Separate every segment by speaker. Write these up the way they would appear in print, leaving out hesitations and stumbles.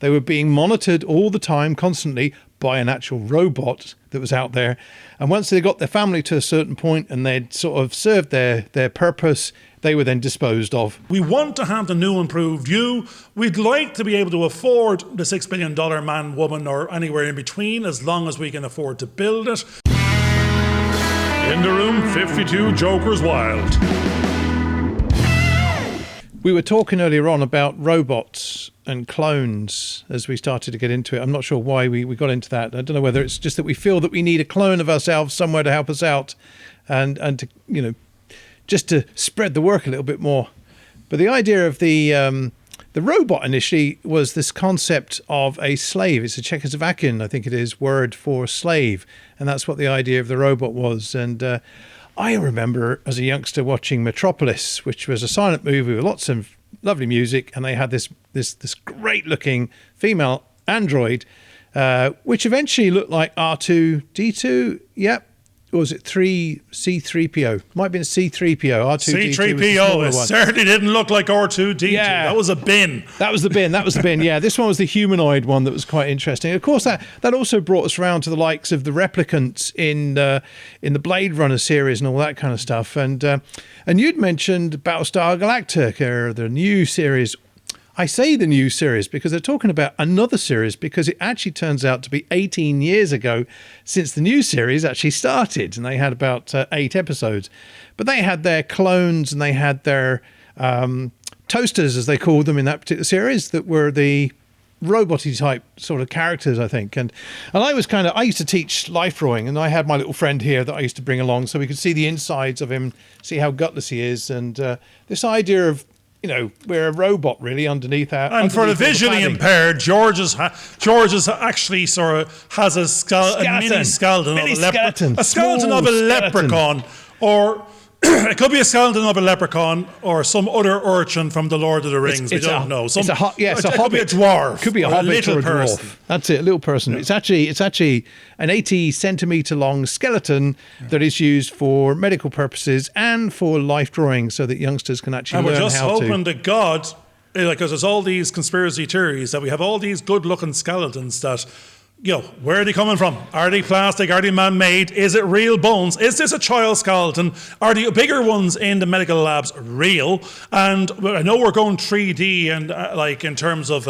Speaker 1: They were being monitored all the time, constantly, by an actual robot that was out there. And once they got their family to a certain point and they'd sort of served their purpose, they were then disposed of.
Speaker 2: We want to have the new improved you. We'd like to be able to afford the $6 billion man, woman, or anywhere in between, as long as we can afford to build it. In the room, 52 Jokers Wild.
Speaker 1: We were talking earlier on about robots and clones as we started to get into it. I'm not sure why we got into that. I don't know whether it's just that we feel that we need a clone of ourselves somewhere to help us out and to, you know, just to spread the work a little bit more. But the idea of the robot initially was this concept of a slave. It's a Czechoslovakian, I think it is, word for slave. And that's what the idea of the robot was. And I remember as a youngster watching Metropolis, which was a silent movie with lots of lovely music, and they had this great looking female android, which eventually looked like R2-D2. Yep. Or was it C3PO? Might have been C3PO. R2-D2
Speaker 2: C3PO certainly didn't look like R2-D2. Yeah. That was a bin.
Speaker 1: That was the bin. Yeah, this one was the humanoid one that was quite interesting. Of course, that also brought us around to the likes of the replicants in the Blade Runner series and all that kind of stuff. And you'd mentioned Battlestar Galactica, the new series. I say the new series because they're talking about another series, because it actually turns out to be 18 years ago since the new series actually started, and they had about 8 episodes. But they had their clones and they had their toasters, as they called them in that particular series, that were the robot-y type sort of characters, I think. And I used to teach life drawing, and I had my little friend here that I used to bring along so we could see the insides of him, see how gutless he is, and this idea of, you know, we're a robot really underneath our.
Speaker 2: And for the visually impaired, George is actually sort of has a mini skeleton of a leprechaun, or it could be a skeleton of a leprechaun or some other urchin from the Lord of the Rings. We don't know.
Speaker 1: It's a hobbit.
Speaker 2: Could be a dwarf.
Speaker 1: Could be a hobbit or a dwarf.
Speaker 2: Person.
Speaker 1: That's it, a little person. Yeah. It's actually an 80 centimetre long skeleton that is used for medical purposes and for life drawing, so that youngsters can actually learn how to.
Speaker 2: And we're just hoping to God, because there's all these conspiracy theories, that we have all these good-looking skeletons that, you know, where are they coming from? Are they plastic? Are they man-made? Is it real bones? Is this a child skeleton? Are the bigger ones in the medical labs real? And I know we're going 3D and like in terms of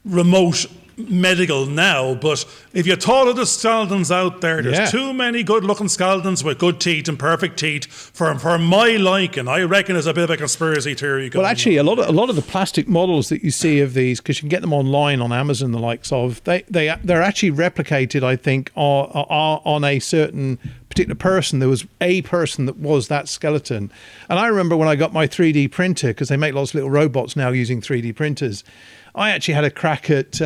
Speaker 2: remote medical now, but if you thought of the skeletons out there, there's too many good-looking skeletons with good teeth and perfect teeth for my liking. I reckon there's a bit of a conspiracy theory going on.
Speaker 1: Well, actually, a lot of the plastic models that you see of these, because you can get them online on Amazon, the likes of, they're actually replicated, I think, are on a certain particular person. There was a person that was that skeleton. And I remember when I got my 3D printer, because they make lots of little robots now using 3D printers, I actually had a crack at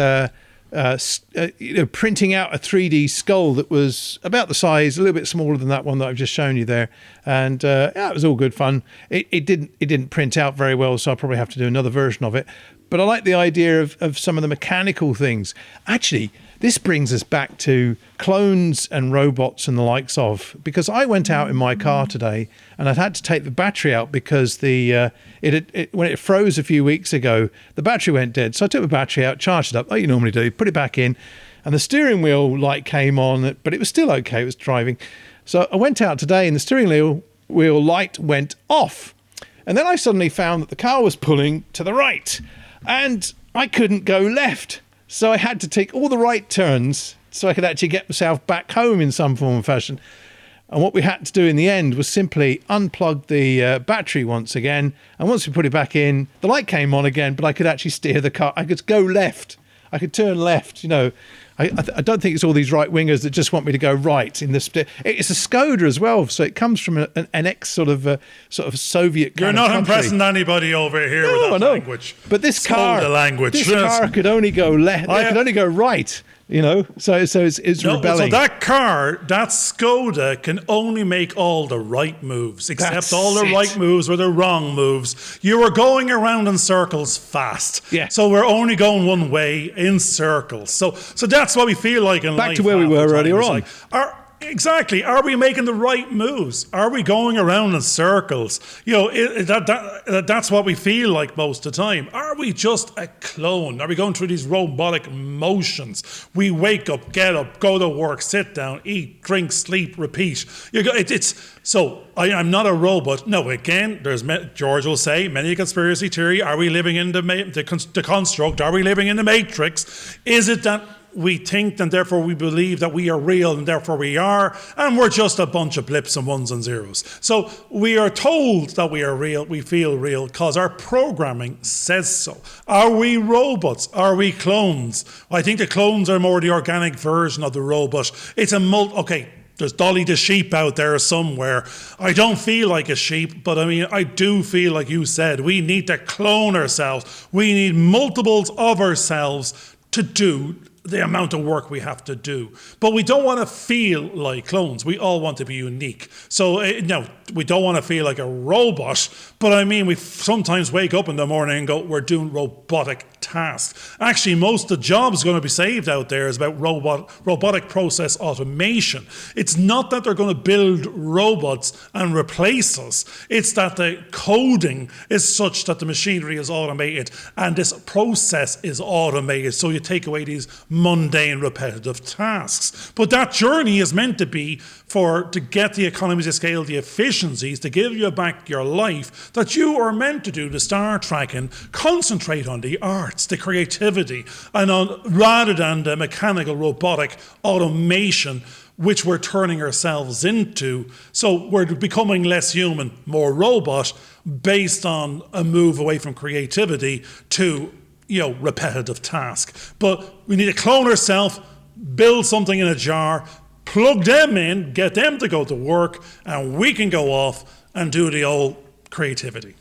Speaker 1: printing out a 3D skull that was about the size, a little bit smaller than that one that I've just shown you there, and it was all good fun. It didn't print out very well, so I'll probably have to do another version of it. But I like the idea of some of the mechanical things. Actually, this brings us back to clones and robots and the likes of, because I went out in my car today and I'd had to take the battery out because when it froze a few weeks ago, the battery went dead. So I took the battery out, charged it up, like you normally do, put it back in, and the steering wheel light came on, but it was still okay, it was driving. So I went out today and the steering wheel light went off. And then I suddenly found that the car was pulling to the right and I couldn't go left. So I had to take all the right turns so I could actually get myself back home in some form or fashion. And what we had to do in the end was simply unplug the battery once again. And once we put it back in, the light came on again, but I could actually steer the car. I could go left. I could turn left, you know. I don't think it's all these right-wingers that just want me to go right in this. It's a Skoda as well, so it comes from an ex sort of Soviet.
Speaker 2: You're not impressing anybody over here with that language.
Speaker 1: But this car could only go left. It could only go right. You know, so it's rebelling.
Speaker 2: So that car, that Skoda, can only make all the right moves, except all the right moves were the wrong moves. You were going around in circles fast.
Speaker 1: Yeah.
Speaker 2: So we're only going one way in circles. So that's what we feel like in life.
Speaker 1: Back to where we were earlier on.
Speaker 2: Exactly. Are we making the right moves? Are we going around in circles? That's what we feel like most of the time. Are we just a clone? Are we going through these robotic motions? We wake up, get up, go to work, sit down, eat, drink, sleep, repeat. I'm not a robot. No, again, George will say, many conspiracy theory. Are we living in the construct? Are we living in the matrix? Is it that we think and therefore we believe that we are real and therefore we are, and we're just a bunch of blips and ones and zeros? So we are told that we are real, we feel real, because our programming says so. Are we robots? Are we clones? I think the clones are more the organic version of the robot. It's okay, there's Dolly the sheep out there somewhere. I don't feel like a sheep, but I mean, I do feel like you said, we need to clone ourselves. We need multiples of ourselves to do the amount of work we have to do. But we don't want to feel like clones. We all want to be unique. So, no, we don't want to feel like a robot, but I mean, we sometimes wake up in the morning and go, we're doing robotic tasks. Actually, most of the jobs going to be saved out there is about robotic process automation. It's not that they're going to build robots and replace us. It's that the coding is such that the machinery is automated and this process is automated. So you take away these mundane, repetitive tasks. But that journey is meant to be to get the economies of scale, the efficiencies, to give you back your life that you are meant to do, the Star Trekking, concentrate on the arts, the creativity, and rather than the mechanical, robotic automation which we're turning ourselves into. So we're becoming less human, more robot, based on a move away from creativity to repetitive task. But we need to clone ourselves, build something in a jar, plug them in, get them to go to work, and we can go off and do the old creativity.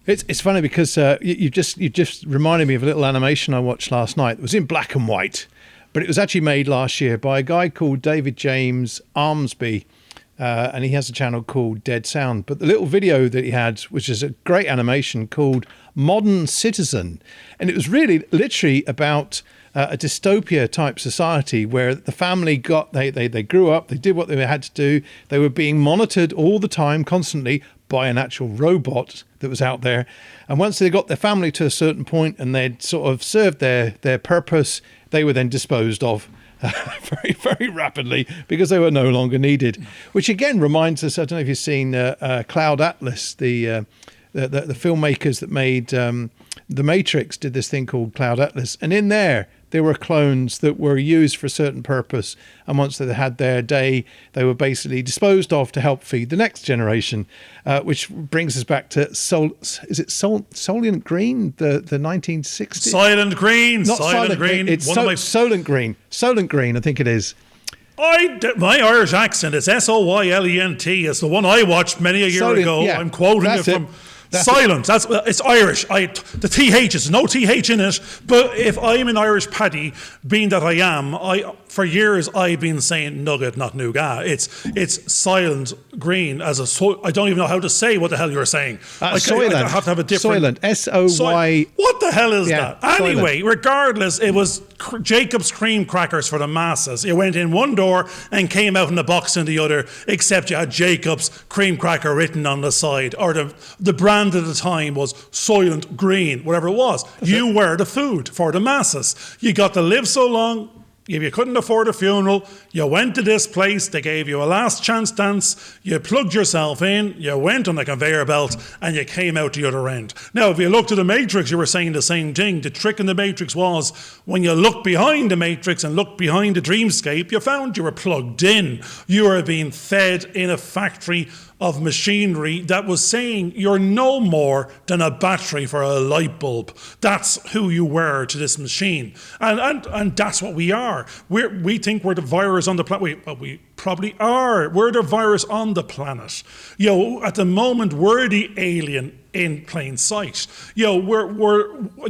Speaker 1: It's funny because you just reminded me of a little animation I watched last night. It was in black and white, but it was actually made last year by a guy called David James Armsby, and he has a channel called Dead Sound. But the little video that he had, which is a great animation called Modern Citizen, and it was really literally about a dystopia type society where the family they grew up, they did what they had to do, they were being monitored all the time, constantly, by an actual robot that was out there. And once they got their family to a certain point and they'd sort of served their purpose, they were then disposed of very, very rapidly because they were no longer needed. Which again reminds us, I don't know if you've seen Cloud Atlas, the filmmakers that made The Matrix did this thing called Cloud Atlas. And in there were clones that were used for a certain purpose. And once they had their day, they were basically disposed of to help feed the next generation, which brings us back to Soylent Green, the 1960s?
Speaker 2: Soylent Green.
Speaker 1: Not Soylent Green. It's Soylent Green. Soylent Green, I think it is.
Speaker 2: My Irish accent is Soylent. It's the one I watched many a year ago. Yeah, I'm quoting it from... Silent. It's Irish. The TH is no TH in it. But if I'm an Irish paddy, being that I am, for years I've been saying nugget, not nougat. It's Soylent Green I don't even know how to say what the hell you're saying.
Speaker 1: Soylent.
Speaker 2: I have to have a different.
Speaker 1: Soylent. S-O-Y.
Speaker 2: What the hell is that? Anyway,
Speaker 1: Soylent.
Speaker 2: regardless, it was Jacob's cream crackers for the masses. You went in one door and came out in a box in the other, except you had Jacob's cream cracker written on the side, or the brand at the time was Soylent Green, whatever it was. You were the food for the masses. You got to live so long. If you couldn't afford a funeral, you went to this place, they gave you a last chance dance, you plugged yourself in, you went on the conveyor belt, and you came out the other end. Now, if you looked at the Matrix, you were saying the same thing. The trick in the Matrix was, when you looked behind the Matrix and looked behind the dreamscape, you found you were plugged in. You were being fed in a factory of machinery that was saying you're no more than a battery for a light bulb. That's who you were to this machine. And that's what we are. We think we're the virus on the planet. We probably are. We're the virus on the planet. At the moment, we're the alien in plain sight. You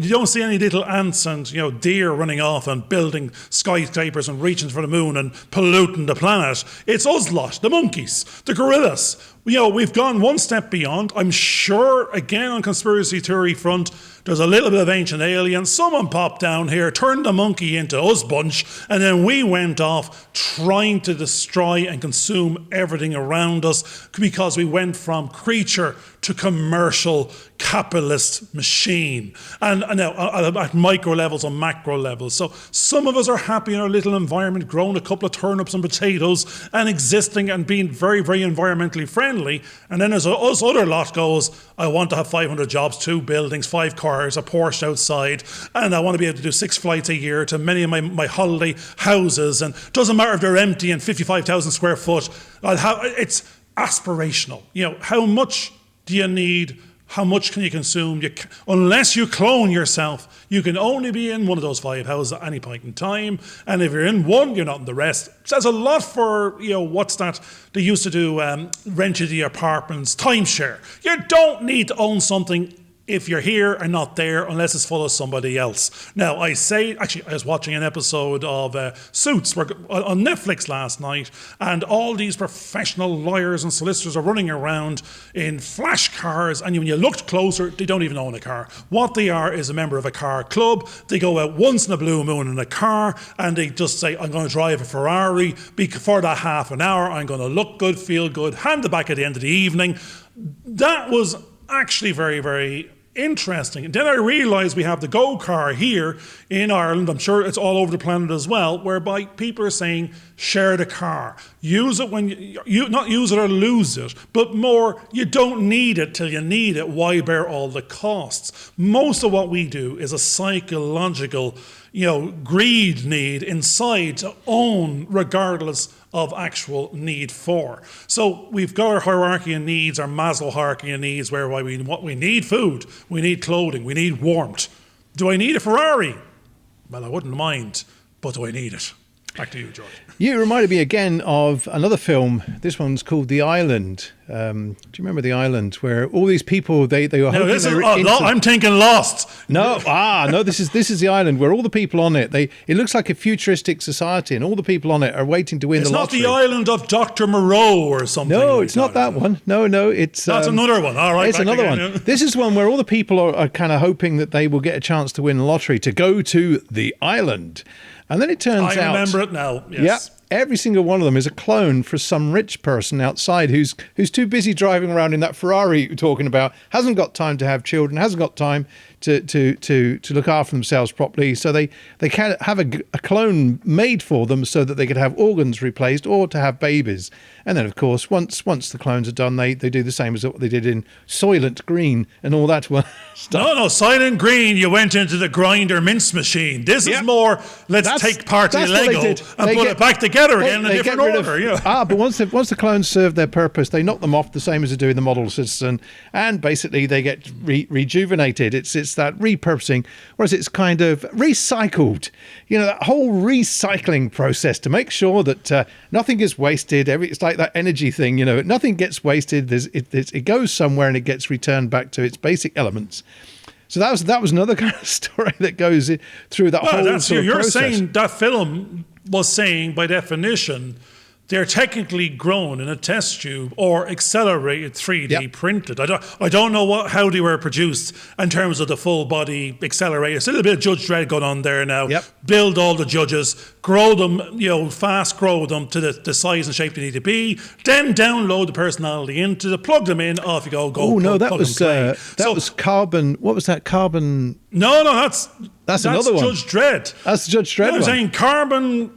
Speaker 2: don't see any little ants and deer running off and building skyscrapers and reaching for the moon and polluting the planet. It's us lot, the monkeys, the gorillas. We've gone one step beyond. I'm sure, again, on conspiracy theory front, there's a little bit of ancient alien. Someone popped down here, turned the monkey into us bunch, and then we went off trying to destroy destroy and consume everything around us because we went from creature to commercial capitalist machine. And now at micro levels and macro levels. So some of us are happy in our little environment, growing a couple of turnips and potatoes and existing and being very, very environmentally friendly. And then as us other lot goes, I want to have 500 jobs, 2 buildings, 5 cars, a Porsche outside, and I want to be able to do 6 flights a year to many of my holiday houses. And it doesn't matter if they're empty and 55,000 square foot. It's aspirational. How much do you need? How much can you consume? Unless you clone yourself, you can only be in one of those 5 houses at any point in time. And if you're in one, you're not in the rest. It says a lot for, what's that? They used to do rented the apartments, timeshare. You don't need to own something if you're here and not there, unless it's full of somebody else. Now, I was watching an episode of Suits on Netflix last night, and all these professional lawyers and solicitors are running around in flash cars, and when you looked closer, they don't even own a car. What they are is a member of a car club. They go out once in a blue moon in a car, and they just say, I'm going to drive a Ferrari. For that half an hour, I'm going to look good, feel good, hand it back at the end of the evening. That was actually very, very interesting. And then I realised we have the Go car here in Ireland. I'm sure it's all over the planet as well, whereby people are saying share the car. Use it when you not use it or lose it, but more you don't need it till you need it. Why bear all the costs? Most of what we do is a psychological, greed need inside to own regardless of actual need for. So we've got our hierarchy of needs, our Maslow hierarchy of needs, whereby we need food, we need clothing, we need warmth. Do I need a Ferrari? Well, I wouldn't mind, but do I need it? Back to you, George.
Speaker 1: You reminded me again of another film. This one's called The Island. Do you remember The Island, where all these people they were?
Speaker 2: No, I'm thinking Lost.
Speaker 1: No, this is The Island, where all the people on it. It looks like a futuristic society, and all the people on it are waiting to win the lottery.
Speaker 2: It's not The Island of Dr. Moreau or something.
Speaker 1: No, it's not that one. No, it's
Speaker 2: that's another one. All right,
Speaker 1: it's another one. This is one where all the people are kind of hoping that they will get a chance to win the lottery to go to the island. And then it turns out...
Speaker 2: I remember it now, yes.
Speaker 1: Yeah, every single one of them is a clone for some rich person outside who's too busy driving around in that Ferrari you're talking about, hasn't got time to have children, hasn't got time to look after themselves properly. So they can have a clone made for them so that they could have organs replaced or to have babies. And then, of course, once the clones are done, they do the same as what they did in Soylent Green and all that stuff.
Speaker 2: No, Soylent Green, you went into the grinder mince machine. This is more, let's take part of the Lego and put it back together again in a different order.
Speaker 1: But once the clones serve their purpose, they knock them off the same as they do in the model system, and basically they get rejuvenated. It's that repurposing, whereas it's kind of recycled. That whole recycling process to make sure that nothing is wasted. It's like that energy thing, nothing gets wasted. It goes somewhere and it gets returned back to its basic elements. So that was another kind of story that goes through that whole sort of
Speaker 2: you're
Speaker 1: process.
Speaker 2: Saying that film was saying by definition they're technically grown in a test tube or accelerated 3D printed. I don't know how they were produced in terms of the full body accelerator. Still a bit of Judge Dredd going on there now.
Speaker 1: Yep.
Speaker 2: Build all the judges, grow them, fast grow them to the size and shape they need to be, then download the personality into the, plug them in, off you go.
Speaker 1: Oh no, that was carbon. What was that? Carbon?
Speaker 2: No, that's
Speaker 1: another one.
Speaker 2: Judge Dredd.
Speaker 1: That's the Judge Dredd one.
Speaker 2: I'm saying carbon.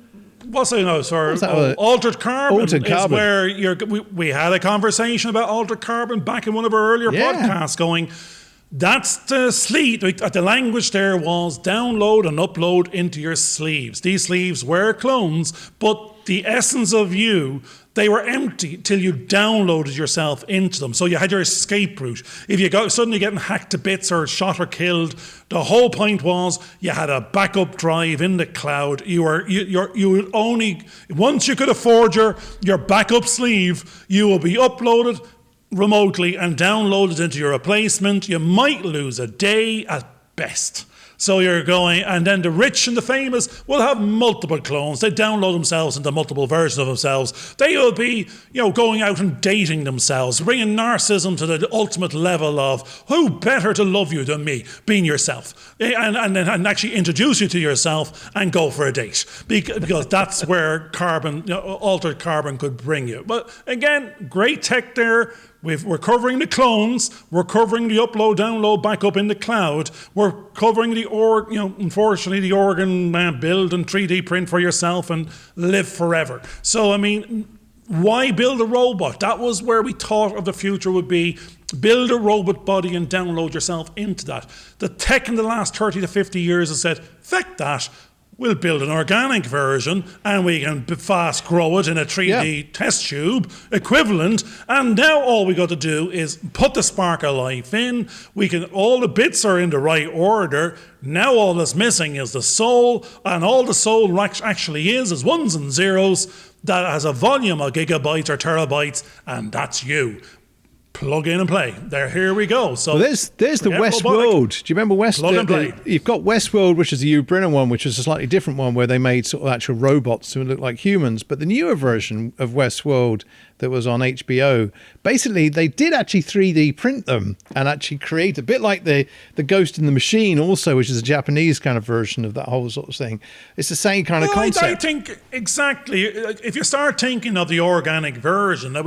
Speaker 2: What's it now, sir? Altered carbon is where we had a conversation about altered carbon back in one of our earlier podcasts going, that's the sleeve. The language there was download and upload into your sleeves. These sleeves were clones, but the essence of you, they were empty till you downloaded yourself into them. So you had your escape route. If you got suddenly getting hacked to bits or shot or killed, the whole point was you had a backup drive in the cloud. You would only, once you could afford your backup sleeve, you will be uploaded remotely and downloaded into your replacement. You might lose a day at best. So you're going, and then the rich and the famous will have multiple clones. They download themselves into multiple versions of themselves. They will be, going out and dating themselves, bringing narcissism to the ultimate level of who better to love you than me, being yourself, and actually introduce you to yourself and go for a date, because that's where altered carbon could bring you. But again, great tech there. We're covering the clones. We're covering the upload, download, backup in the cloud. We're covering unfortunately, the organ build and 3D print for yourself and live forever. So, I mean, why build a robot? That was where we thought of the future would be. Build a robot body and download yourself into that. The tech in the last 30 to 50 years has said, feck that. We'll build an organic version and we can fast grow it in a 3D test tube equivalent. And now all we got to do is put the spark of life in. All the bits are in the right order. Now all that's missing is the soul, and all the soul actually is ones and zeros that has a volume of gigabytes or terabytes, and that's you. Plug in and play. Here we go. So
Speaker 1: there's the Westworld. Do you remember West?
Speaker 2: Plug and play.
Speaker 1: You've got Westworld, which is the Hugh Brennan one, which is a slightly different one where they made sort of actual robots who look like humans. But the newer version of Westworld that was on HBO, basically they did actually 3D print them and actually create a bit like the Ghost in the Machine also, which is a Japanese kind of version of that whole sort of thing. It's the same kind of concept.
Speaker 2: I think exactly. If you start thinking of the organic version that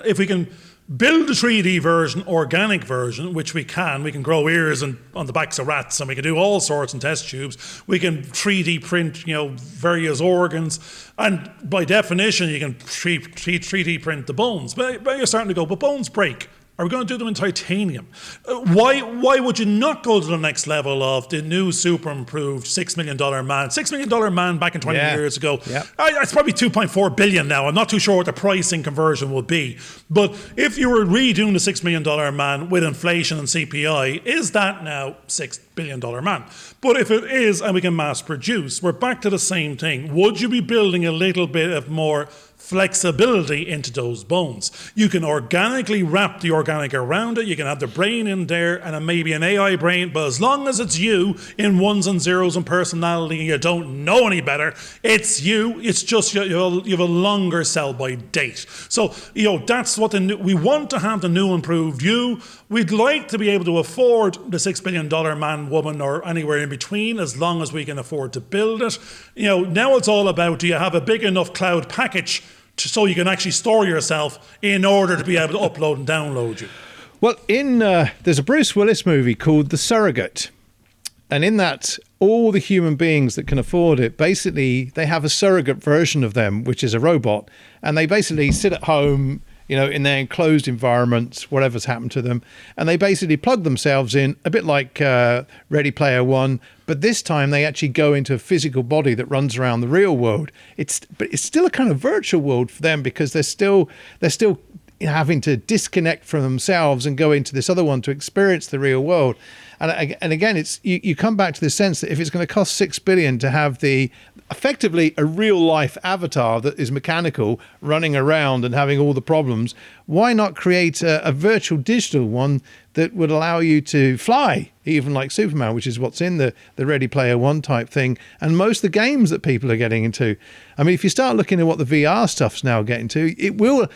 Speaker 2: if we can build a 3D version, organic version, which we can grow ears on the backs of rats, and we can do all sorts in test tubes. We can 3D print, various organs, and by definition, you can 3D print the bones. But you're starting to go, but bones break. Are we going to do them in titanium? Why would you not go to the next level of the new super improved $6 million man? $6 million man back in 20 years ago. Yep. It's probably 2.4 billion now. I'm not too sure what the pricing conversion will be. But if you were redoing the $6 million man with inflation and CPI, is that now $6 billion man? But if it is, and we can mass produce, we're back to the same thing. Would you be building a little bit of more flexibility into those bones? You can organically wrap the organic around it. You can have the brain in there and then maybe an AI brain, but as long as it's you in ones and zeros and personality and you don't know any better, it's you. It's just you have a longer sell by date. So, that's what we want to have, the new improved you. We'd like to be able to afford the $6 billion man, woman, or anywhere in between, as long as we can afford to build it. Now it's all about, do you have a big enough cloud package so you can actually store yourself in order to be able to upload and download you?
Speaker 1: Well, there's a Bruce Willis movie called The Surrogate. And in that, all the human beings that can afford it, basically, they have a surrogate version of them, which is a robot. And they basically sit at home, in their enclosed environments, whatever's happened to them. And they basically plug themselves in, a bit like Ready Player One. But this time they actually go into a physical body that runs around the real world. But it's still a kind of virtual world for them, because they're still having to disconnect from themselves and go into this other one to experience the real world. And again, you come back to the sense that if it's going to cost $6 billion to have effectively a real life avatar that is mechanical running around and having all the problems, why not create a virtual digital one that would allow you to fly, even like Superman, which is what's in the Ready Player One type thing, and most of the games that people are getting into. I mean, if you start looking at what the VR stuff's now getting to, it will.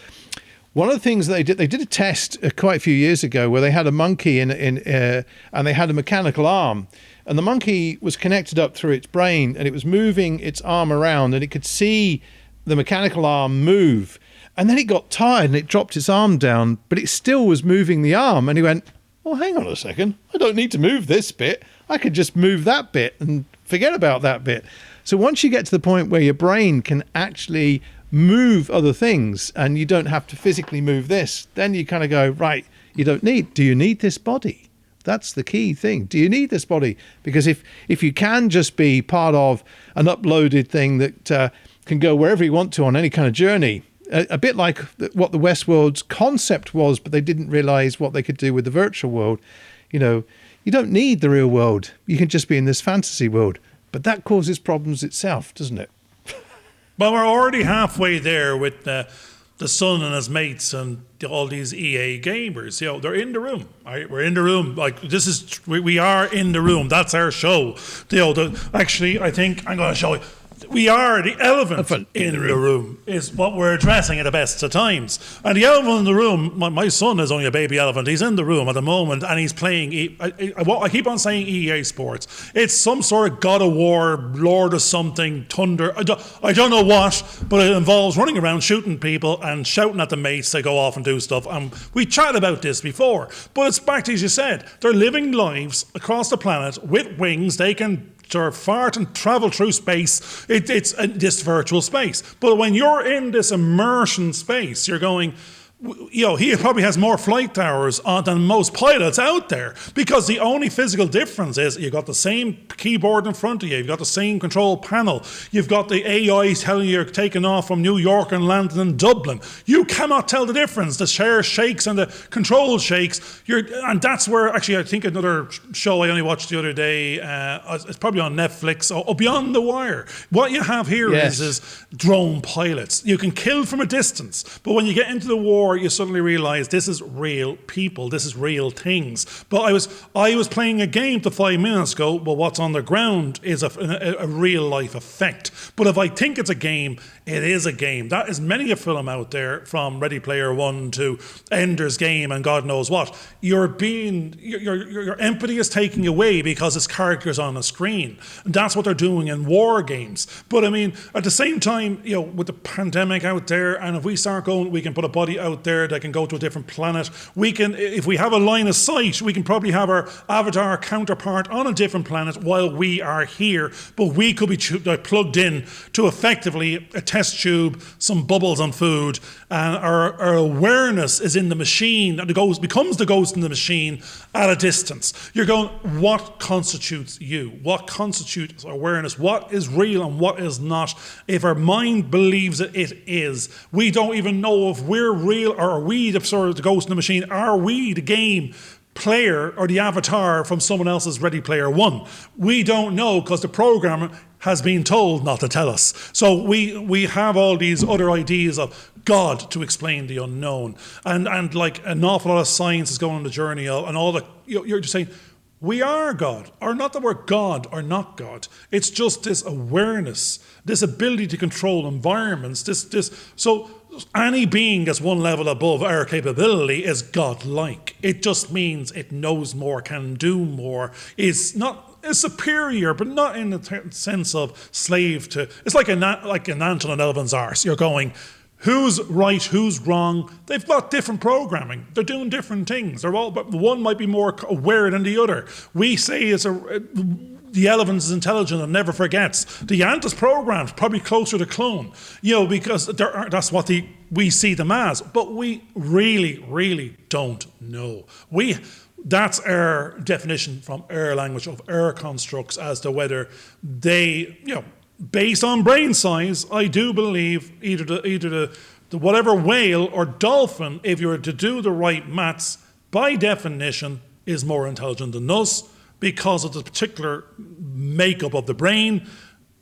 Speaker 1: One of the things they did a test quite a few years ago where they had a monkey and they had a mechanical arm, and the monkey was connected up through its brain, and it was moving its arm around, and it could see the mechanical arm move. And then it got tired and it dropped its arm down, but it still was moving the arm. And he went, "Oh, hang on a second. I don't need to move this bit. I could just move that bit and forget about that bit." So once you get to the point where your brain can actually move other things and you don't have to physically move this, then you kind of go, right, do you need this body? That's the key thing. Do you need this body? Because if you can just be part of an uploaded thing that can go wherever you want to on any kind of journey, a bit like what the Westworld's concept was, but they didn't realize what they could do with the virtual world. You don't need the real world. You can just be in this fantasy world. But that causes problems itself, doesn't it?
Speaker 2: Well, we're already halfway there with the the son and his mates and all these EA gamers, they're in the room. Right? We're in the room. Like we are in the room. That's our show. Actually, I think I'm going to show you. We are the elephant in the room is what we're addressing at the best of times. And the elephant in the room, my son is only a baby elephant. He's in the room at the moment and he's playing, I keep on saying EA Sports. It's some sort of God of War, Lord of something, Thunder. I don't know what, but it involves running around shooting people and shouting at the mates to go off and do stuff. And we chatted about this before. But it's back to, as you said, they're living lives across the planet with wings. They can fart and travel through space. It's this virtual space. But when you're in this immersion space, you're going, he probably has more flight hours than most pilots out there, because the only physical difference is you've got the same keyboard in front of you, you've got the same control panel, you've got the AI telling you you're taking off from New York and landing in Dublin. You cannot tell the difference. The chair shakes and the control shakes. And that's where, actually, I think another show I only watched the other day, it's probably on Netflix, or Beyond the Wire. What you have here is drone pilots. You can kill from a distance, but when you get into the war, you suddenly realize this is real people, this is real things. But I was playing a game to 5 minutes ago, but what's on the ground is a real life effect. But if I think it's a game, it is a game. That is many a film out there, from Ready Player One to Ender's Game and God knows what. Your empathy is taken away because it's characters on a screen. And that's what they're doing in war games. But I mean, at the same time, with the pandemic out there, and if we start going, we can put a body out there that can go to a different planet. We can, if we have a line of sight, we can probably have our avatar counterpart on a different planet while we are here. But we could be plugged in to effectively a test tube, some bubbles on food, and our awareness is in the machine, and becomes the ghost in the machine at a distance. You're going, what constitutes you? What constitutes awareness? What is real and what is not? If our mind believes it is. We don't even know if we're real, or are we the sort of the ghost in the machine? Are we the game player or the avatar from someone else's Ready Player One? We don't know, because the programmer has been told not to tell us. So we have all these other ideas of God to explain the unknown, and like an awful lot of science is going on the journey of, and all the, you're just saying, we are God, or not that we're God or not God. It's just this awareness, this ability to control environments, so any being that's one level above our capability is God-like. It just means it knows more, can do more, is superior, but not in the sense of slave to. It's like an ant on an elephant's arse. You're going, who's right, who's wrong? They've got different programming. They're doing different things. But one might be more aware than the other. We say the elephant is intelligent and never forgets. The ant is programmed, probably closer to clone, because that's what we see them as. But we really, really don't know. That's our definition from our language of our constructs as to whether they, based on brain size, I do believe either the whatever whale or dolphin, if you were to do the right maths, by definition, is more intelligent than us, because of the particular makeup of the brain.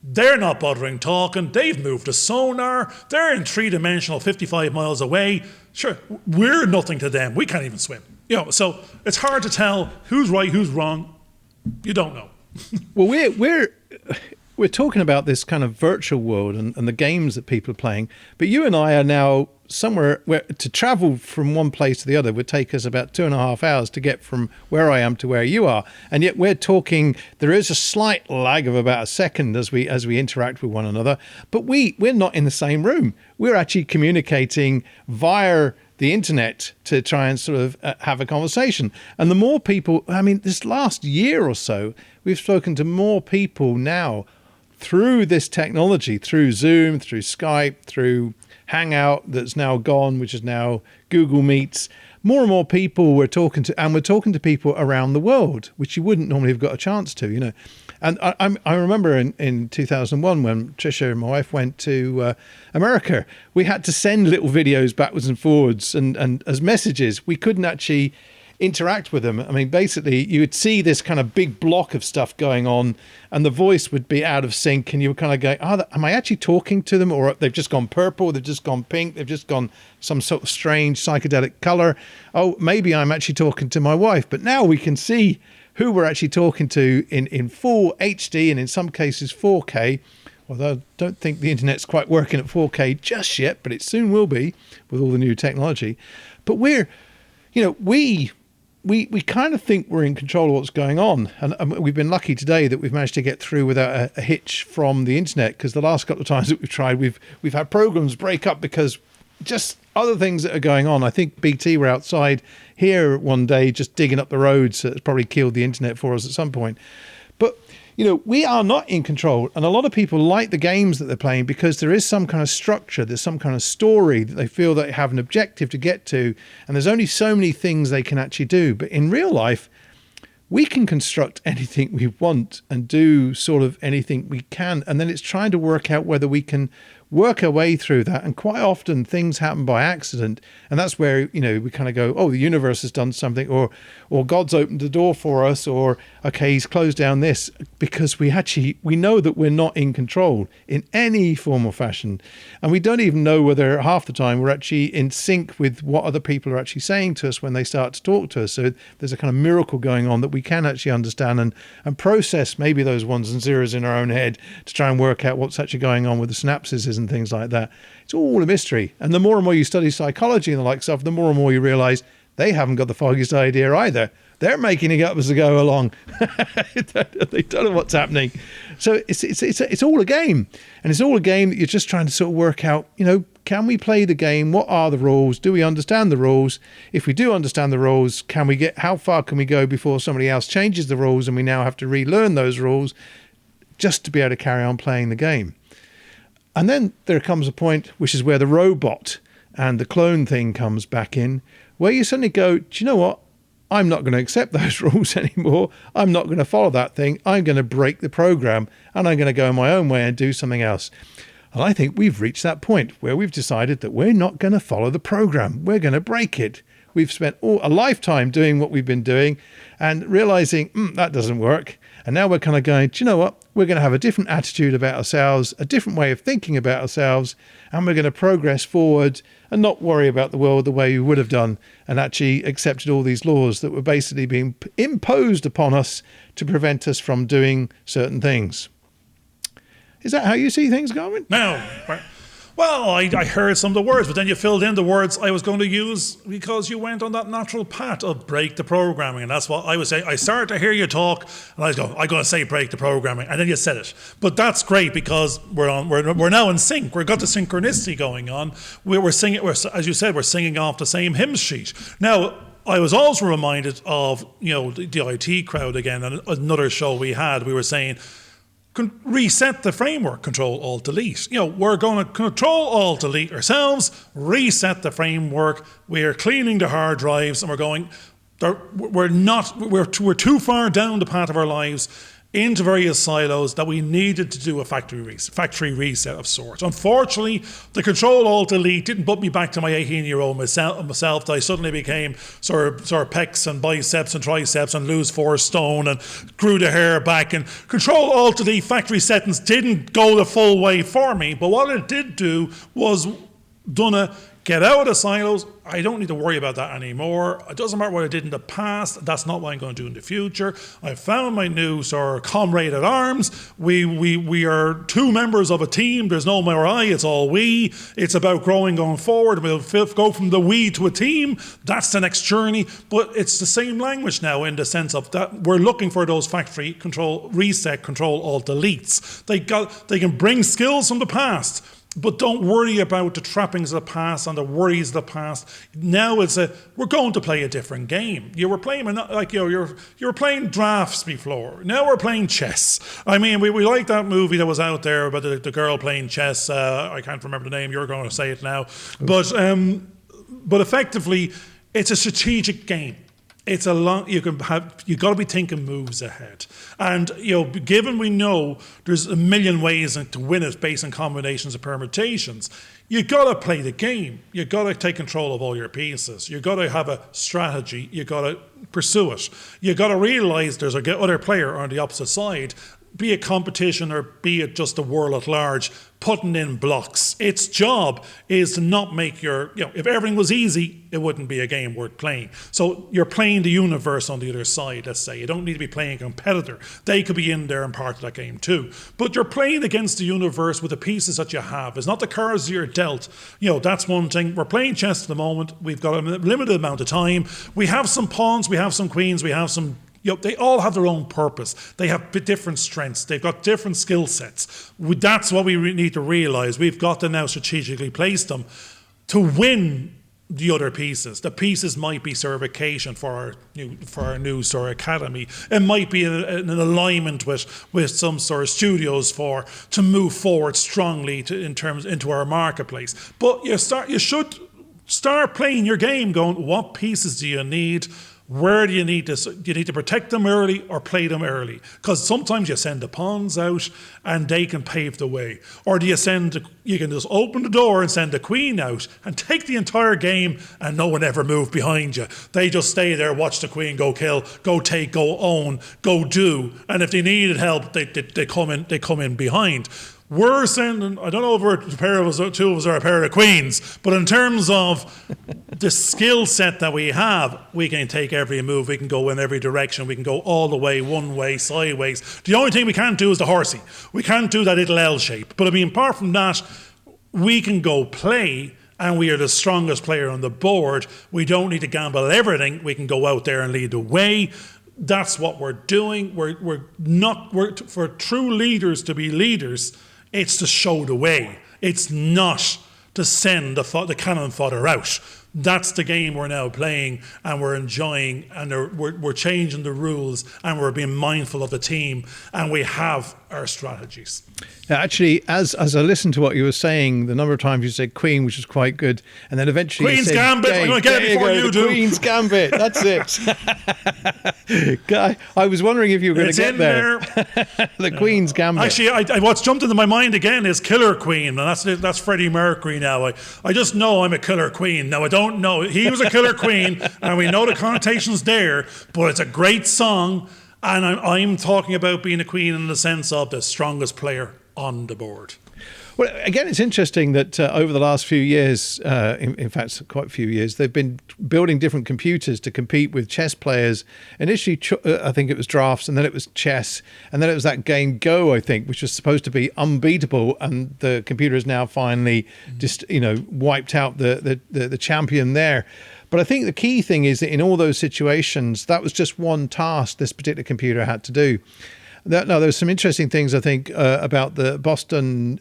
Speaker 2: They're not bothering talking. They've moved to sonar. They're in 3-dimensional 55 miles away. Sure, we're nothing to them. We can't even swim. So it's hard to tell who's right, who's wrong. You don't know.
Speaker 1: Well, we're talking about this kind of virtual world and the games that people are playing, but you and I are now somewhere where to travel from one place to the other would take us about 2.5 hours to get from where I am to where you are, and yet we're talking. There is a slight lag of about a second as we interact with one another, but we're not in the same room. We're actually communicating via the internet to try and sort of have a conversation. And the more people, this last year or so, we've spoken to more people now through this technology, through Zoom, through Skype, through Hangout that's now gone, which is now Google Meets. More and more people we're talking to, and we're talking to people around the world, which you wouldn't normally have got a chance to, And I remember in 2001 when Tricia and my wife went to America, we had to send little videos backwards and forwards and as messages. We couldn't actually interact with them. I mean, basically, you would see this kind of big block of stuff going on, and the voice would be out of sync, and you would kind of go, am I actually talking to them? Or they've just gone purple, they've just gone pink, they've just gone some sort of strange psychedelic color. Oh, maybe I'm actually talking to my wife. But now we can see who we're actually talking to in full HD and in some cases 4K. Although I don't think the internet's quite working at 4K just yet, but it soon will be with all the new technology. But we kind of think we're in control of what's going on. And we've been lucky today that we've managed to get through without a hitch from the internet, because the last couple of times that we've tried, we've had programs break up because just other things that are going on. I think BT were outside here one day just digging up the roads. So it's probably killed the internet for us at some point. But we are not in control, and a lot of people like the games that they're playing because there is some kind of structure, there's some kind of story that they feel they have an objective to get to, and there's only so many things they can actually do. But in real life, we can construct anything we want and do sort of anything we can, and then it's trying to work out whether we can work our way through that. And quite often things happen by accident, and that's where we kind of go, oh, the universe has done something, or God's opened the door for us, or okay, he's closed down this, because we know that we're not in control in any form or fashion, and we don't even know whether half the time we're actually in sync with what other people are actually saying to us when they start to talk to us. So there's a kind of miracle going on that we can actually understand and process maybe those ones and zeros in our own head to try and work out what's actually going on with the synapses and things like that. It's all a mystery. And the more and more you study psychology and the like stuff, the more and more you realize they haven't got the foggiest idea either. They're making it up as they go along. They don't know what's happening. So it's all a game. And it's all a game that you're just trying to sort of work out, can we play the game? What are the rules? Do we understand the rules? If we do understand the rules, how far can we go before somebody else changes the rules and we now have to relearn those rules just to be able to carry on playing the game? And then there comes a point, which is where the robot and the clone thing comes back in, where you suddenly go, do you know what? I'm not going to accept those rules anymore. I'm not going to follow that thing. I'm going to break the program, and I'm going to go my own way and do something else. And I think we've reached that point where we've decided that we're not going to follow the program. We're going to break it. We've spent a lifetime doing what we've been doing and realizing that doesn't work. And now we're kind of going, do you know what? We're going to have a different attitude about ourselves, a different way of thinking about ourselves, and we're going to progress forward and not worry about the world the way we would have done, and actually accepted all these laws that were basically being imposed upon us to prevent us from doing certain things. Is that how you see things going?
Speaker 2: No. Well, I heard some of the words, but then you filled in the words I was going to use because you went on that natural path of break the programming. And that's what I was saying. I started to hear you talk, and I was going to say break the programming. And then you said it. But that's great because we're now in sync. We've got the synchronicity going on. We're singing, as you said, we're singing off the same hymn sheet. Now, I was also reminded of, the IT crowd again, and another show we had. We were saying, reset the framework, Control-Alt-Delete. We're going to Control-Alt-Delete ourselves, reset the framework. We're cleaning the hard drives, and we're going. We're too far down the path of our lives into various silos that we needed to do a factory reset of sorts. Unfortunately, the Control-Alt-Delete didn't put me back to my 18-year-old myself that I suddenly became sort of pecs and biceps and triceps and lose 4 stone and grew the hair back. And Control-Alt-Delete factory settings didn't go the full way for me, but what it did do was get out of the silos. I don't need to worry about that anymore. It doesn't matter what I did in the past. That's not what I'm going to do in the future. I found my new sort of comrade at arms. We are 2 members of a team. There's no more I, it's all we. It's about growing going forward. We'll go from the we to a team. That's the next journey. But it's the same language now in the sense of that we're looking for those factory reset, Control-Alt-Deletes. They can bring skills from the past, but don't worry about the trappings of the past and the worries of the past. Now we're going to play a different game. You were playing you were playing drafts before. Now we're playing chess. I mean, we like that movie that was out there about the girl playing chess. I can't remember the name. You're going to say it now, but effectively, it's a strategic game. it's a long. You got to be thinking moves ahead, and given we know there's a million ways to win it based on combinations of permutations, you got to play the game. You got to take control of all your pieces. You got to have a strategy. You got to pursue it. You got to realize there's a other player on the opposite side. Be it competition or be it just the world at large, putting in blocks. Its job is to not make if everything was easy, it wouldn't be a game worth playing. So you're playing the universe on the other side, let's say. You don't need to be playing a competitor. They could be in there and part of that game too. But you're playing against the universe with the pieces that you have. It's not the cards you're dealt. That's one thing. We're playing chess at the moment. We've got a limited amount of time. We have some pawns, we have some queens, we have some. They all have their own purpose. They have different strengths. They've got different skill sets. That's what we need to realize. We've got to now strategically place them to win the other pieces. The pieces might be certification for our new sort of academy. It might be an alignment with some sort of studios to move forward strongly into our marketplace. But you should start playing your game, going, what pieces do you need? Where do you need to protect them early or play them early? Because sometimes you send the pawns out and they can pave the way. Or do you can just open the door and send the queen out and take the entire game and no one ever move behind you. They just stay there, watch the queen go kill, go take, go own, go do. And if they needed help, they come in behind. We're sending, I don't know if two of us are a pair of queens, but in terms of the skill set that we have, we can take every move, we can go in every direction, we can go all the way, one way, sideways. The only thing we can't do is the horsey. We can't do that little L shape. But apart from that, we can go play, and we are the strongest player on the board. We don't need to gamble everything. We can go out there and lead the way. That's what we're doing. We're for true leaders to be leaders. It's to show the way. It's not to send the cannon fodder out. That's the game we're now playing, and we're enjoying, and we're changing the rules, and we're being mindful of the team, and we have our strategies.
Speaker 1: Now, actually, as I listened to what you were saying, the number of times you said queen, which was quite good, and then eventually
Speaker 2: Queen's
Speaker 1: you said
Speaker 2: Gambit. I'm going to get it before you do.
Speaker 1: Queen's Gambit. That's it. I was wondering if you were going to get there. The Queen's Gambit.
Speaker 2: Actually, what's jumped into my mind again is Killer Queen, and that's Freddie Mercury now. I just know I'm a killer queen. Now, I don't know. He was a killer queen, and we know the connotations there, but it's a great song, and I'm talking about being a queen in the sense of the strongest player on the board.
Speaker 1: Well, again, it's interesting that over the last few years, in fact, quite a few years, they've been building different computers to compete with chess players. Initially, I think it was drafts, and then it was chess, and then it was that game Go, I think, which was supposed to be unbeatable, and the computer has now finally just, wiped out the champion there. But I think the key thing is that in all those situations, that was just one task this particular computer had to do. There's some interesting things, I think, about the Boston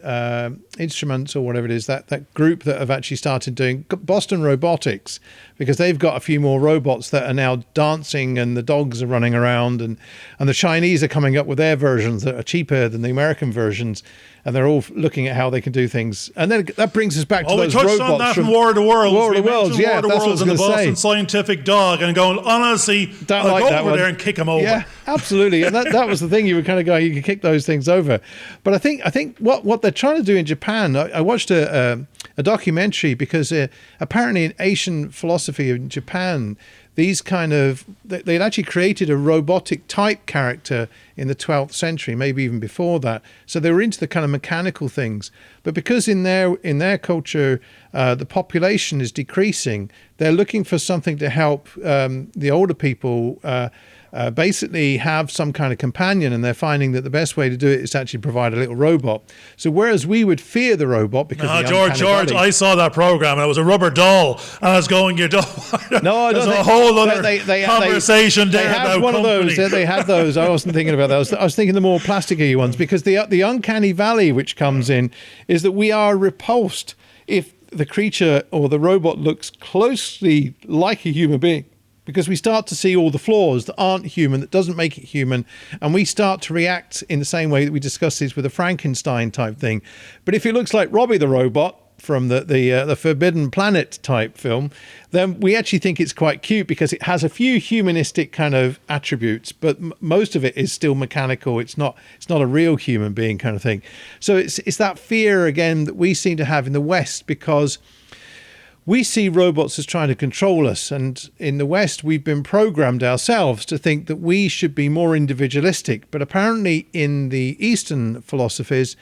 Speaker 1: Instruments, or whatever it is, that group that have actually started doing Boston Robotics, because they've got a few more robots that are now dancing, and the dogs are running around, and the Chinese are coming up with their versions that are cheaper than the American versions, and they're all looking at how they can do things. And then that brings us back to those robots.
Speaker 2: We touched on that from War of the Worlds.
Speaker 1: War of the Worlds, yeah, that's what I was going to say.
Speaker 2: And the Boston Scientific Dog, and going, honestly, I'll go over there and kick him over.
Speaker 1: Yeah, absolutely. And that was the thing. You were kind of going, you could kick those things over. But I think what they're trying to do in Japan, I watched a documentary, because apparently in Asian philosophy in Japan, these they'd actually created a robotic type character in the 12th century, maybe even before that. So they were into the kind of mechanical things. But because in their culture, the population is decreasing, they're looking for something to help the older people basically have some kind of companion, and they're finding that the best way to do it is to actually provide a little robot. So whereas we would fear the robot because
Speaker 2: George, I saw that program, and it was a rubber doll, and I was going, you don't. No, I don't. There's a whole other conversation there.
Speaker 1: They had
Speaker 2: about
Speaker 1: one
Speaker 2: company.
Speaker 1: of those. They had those. I wasn't thinking about that. I was thinking the more plasticky ones, because the uncanny valley which comes in is that we are repulsed if the creature or the robot looks closely like a human being, because we start to see all the flaws that aren't human, that doesn't make it human, and we start to react in the same way that we discussed this with a Frankenstein type thing. But if it looks like Robbie the robot, from the Forbidden Planet type film, then we actually think it's quite cute because it has a few humanistic kind of attributes, but most of it is still mechanical. It's not a real human being kind of thing. So it's that fear again that we seem to have in the West, because we see robots as trying to control us. And in the West, we've been programmed ourselves to think that we should be more individualistic. But apparently in the Eastern philosophies,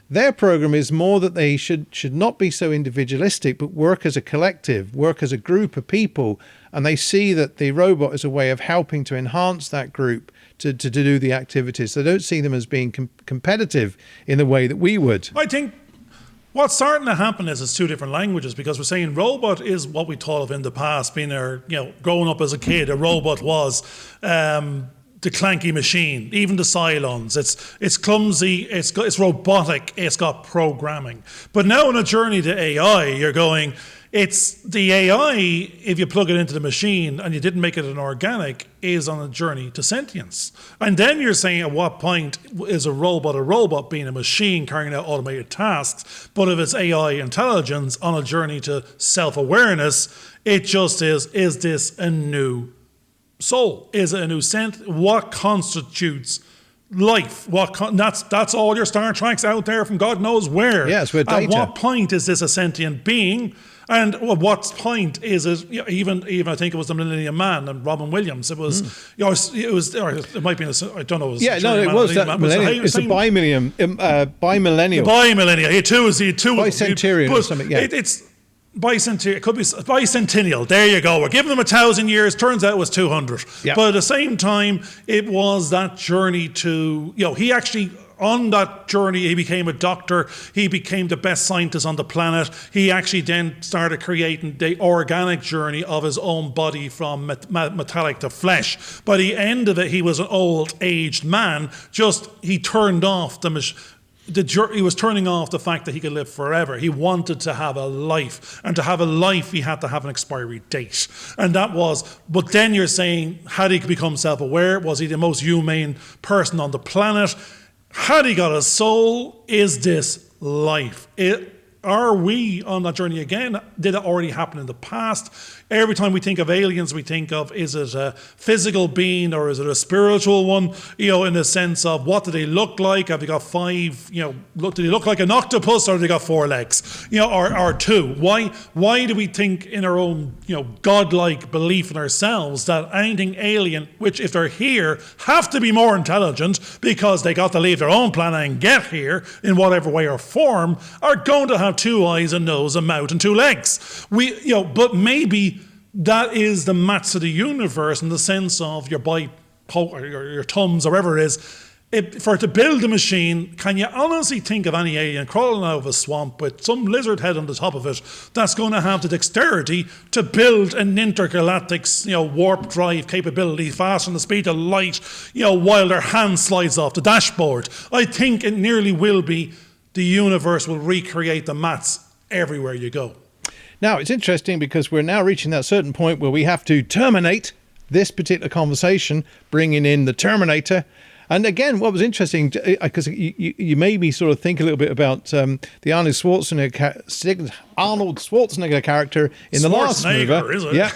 Speaker 1: their program is more that they should not be so individualistic, but work as a collective, work as a group of people. And they see that the robot is a way of helping to enhance that group to do the activities. They don't see them as being competitive in the way that we would.
Speaker 2: I think what's starting to happen is it's two different languages, because we're saying robot is what we thought of in the past, being growing up as a kid, a robot was the clanky machine, even the Soylents. It's clumsy, it's robotic, it's got programming. But now on a journey to AI, you're going, it's the AI, if you plug it into the machine and you didn't make it an organic, is on a journey to sentience. And then you're saying, at what point is a robot being a machine carrying out automated tasks? But if it's AI intelligence on a journey to self-awareness, it just is this a new soul? Is it a new what constitutes life? That's all your Star Treks out there from God knows where.
Speaker 1: Yes, with data.
Speaker 2: At what point is this a sentient being? And at what point is it? Even I think it was the Millennium Man and Robin Williams. It was, or it might be. I don't know.
Speaker 1: It was that Millennium. It's a bimillennial.
Speaker 2: Bimillennial. He too is
Speaker 1: bicentennial or something. Yeah.
Speaker 2: It's bicentennial. It could be bicentennial. There you go. We're giving them 1,000 years. Turns out it was 200.
Speaker 1: Yep.
Speaker 2: But at the same time, it was that journey to. He actually. On that journey, he became a doctor. He became the best scientist on the planet. He actually then started creating the organic journey of his own body from metallic to flesh. By the end of it, he was an old, aged man. He turned off he was turning off the fact that he could live forever. He wanted to have a life. And to have a life, he had to have an expiry date. And that was, but then you're saying, had he become self-aware? Was he the most humane person on the planet? Had he got a soul? Is this life? Are we on that journey again? Did it already happen in the past? Every time we think of aliens, we think of, is it a physical being or is it a spiritual one? In the sense of, what do they look like? Have they got five, do they look like an octopus, or have they got 4 legs? Or 2? Why do we think in our own, godlike belief in ourselves that anything alien, which if they're here, have to be more intelligent because they got to leave their own planet and get here in whatever way or form, are going to have 2 eyes, a nose, a mouth, and 2 legs? But maybe that is the maths of the universe, in the sense of your thumbs, or whatever it is. For it to build a machine, can you honestly think of any alien crawling out of a swamp with some lizard head on the top of it that's going to have the dexterity to build an intergalactic, warp drive capability faster than the speed of light, while their hand slides off the dashboard? I think it nearly will be. The universe will recreate the maths everywhere you go.
Speaker 1: Now, it's interesting because we're now reaching that certain point where we have to terminate this particular conversation, bringing in the Terminator. And again, what was interesting, because you made me sort of think a little bit about the Arnold Schwarzenegger character in the last movie.
Speaker 2: Is it?
Speaker 1: Yeah.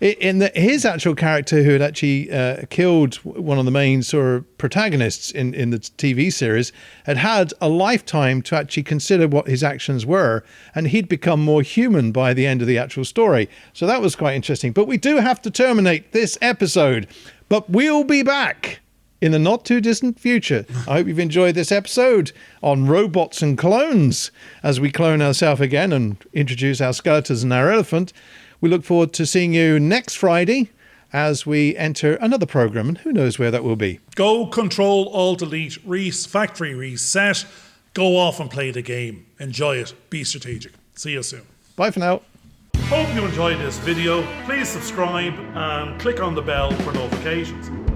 Speaker 1: His actual character, who had actually killed one of the main sort of protagonists in the TV series, had a lifetime to actually consider what his actions were, and he'd become more human by the end of the actual story. So that was quite interesting. But we do have to terminate this episode, but we'll be back in the not too distant future. I hope you've enjoyed this episode on robots and clones, as we clone ourselves again and introduce our skeletons and our elephant. We look forward to seeing you next Friday as we enter another program, and who knows where that will be.
Speaker 2: Go Control Alt Delete factory reset. Go off and play the game. Enjoy it. Be strategic. See you soon.
Speaker 1: Bye for now.
Speaker 2: Hope you enjoyed this video. Please subscribe and click on the bell for notifications.